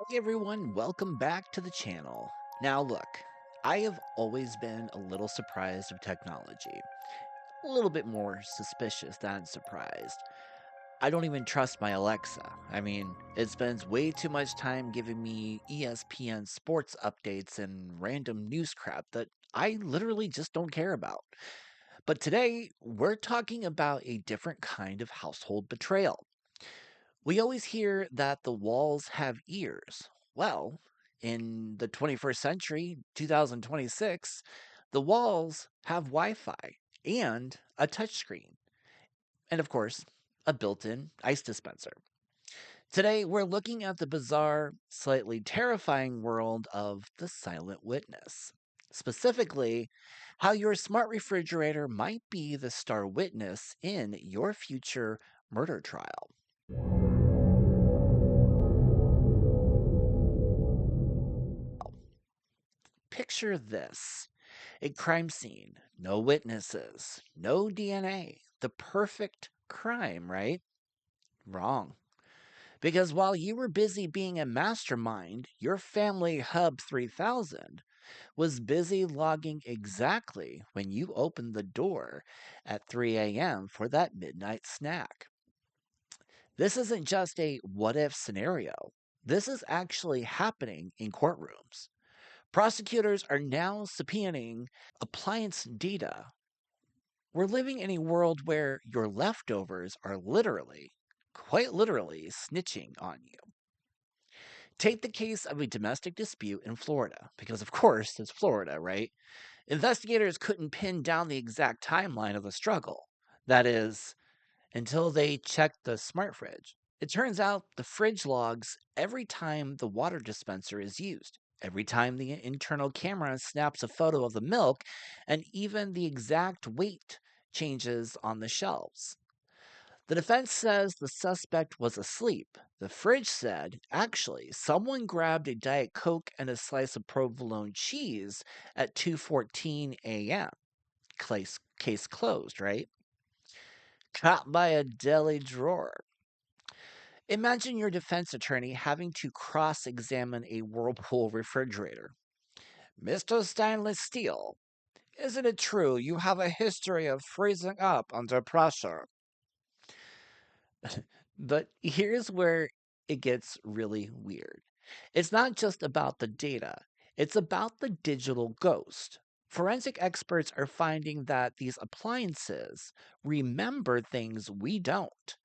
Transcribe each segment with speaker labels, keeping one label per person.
Speaker 1: Hey everyone, welcome back to the channel. Now look, I have always been a little surprised of technology. A little bit more suspicious than surprised. I don't even trust my Alexa. It spends way too much time giving me ESPN sports updates and random news crap that I literally just don't care about. But today, we're talking about a different kind of household betrayal. We always hear that the walls have ears. Well, in the 21st century, 2026, the walls have Wi Fi and a touchscreen, and of course, a built in ice dispenser. Today, we're looking at the bizarre, slightly terrifying world of the silent witness. Specifically, how your smart refrigerator might be the star witness in your future murder trial. Picture this: a crime scene, no witnesses, no DNA. The perfect crime, right? Wrong. Because while you were busy being a mastermind, your family Hub 3000 was busy logging exactly when you opened the door at 3 a.m. for that midnight snack. This isn't just a what if scenario. This is actually happening in courtrooms. Prosecutors are now subpoenaing appliance data. We're living in a world where your leftovers are literally, quite literally, snitching on you. Take the case of a domestic dispute in Florida, because of course it's Florida, right? Investigators couldn't pin down the exact timeline of the struggle. That is, until they checked the smart fridge. It turns out the fridge logs every time the water dispenser is used, every time the internal camera snaps a photo of the milk, and even the exact weight changes on the shelves. The defense says the suspect was asleep. The fridge said, actually, someone grabbed a Diet Coke and a slice of provolone cheese at 2:14 a.m. Case closed, right? Caught by a deli drawer. Imagine your defense attorney having to cross examine a Whirlpool refrigerator. Mr. Stainless Steel, isn't it true you have a history of freezing up under pressure? But here's where it gets really weird. It's not just about the data, it's about the digital ghost. Forensic experts are finding that these appliances remember things we don't.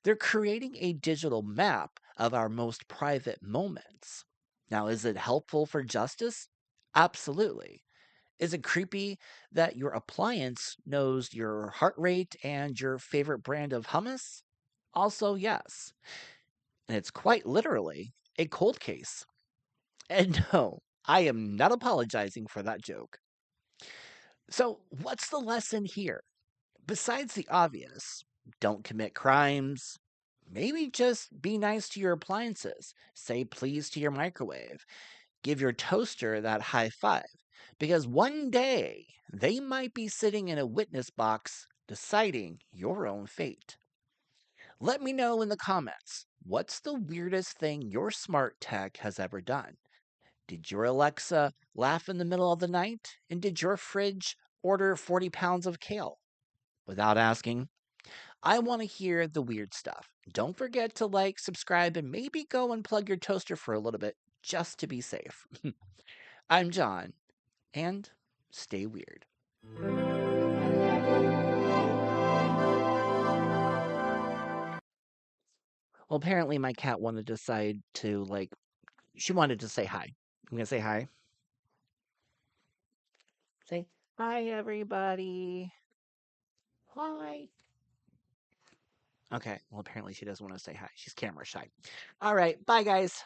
Speaker 1: They're creating a digital map of our most private moments. Now, is it helpful for justice? Absolutely. Is it creepy that your appliance knows your heart rate and your favorite brand of hummus? Also, yes. And it's quite literally a cold case. And no, I am not apologizing for that joke. So, what's the lesson here? Besides the obvious, don't commit crimes. Maybe just be nice to your appliances. Say please to your microwave. Give your toaster that high five. Because one day they might be sitting in a witness box deciding your own fate. Let me know in the comments, what's the weirdest thing your smart tech has ever done? Did your Alexa laugh in the middle of the night? And did your fridge order 40 pounds of kale without asking? I want to hear the weird stuff. Don't forget to like, subscribe, and maybe go and plug your toaster for a little bit just to be safe. I'm John, and stay weird. Well, apparently my cat wanted to decide to she wanted to say hi. I'm gonna say hi. Say hi, everybody. Hi. Okay. Well, apparently she doesn't want to say hi. She's camera shy. All right. Bye, guys.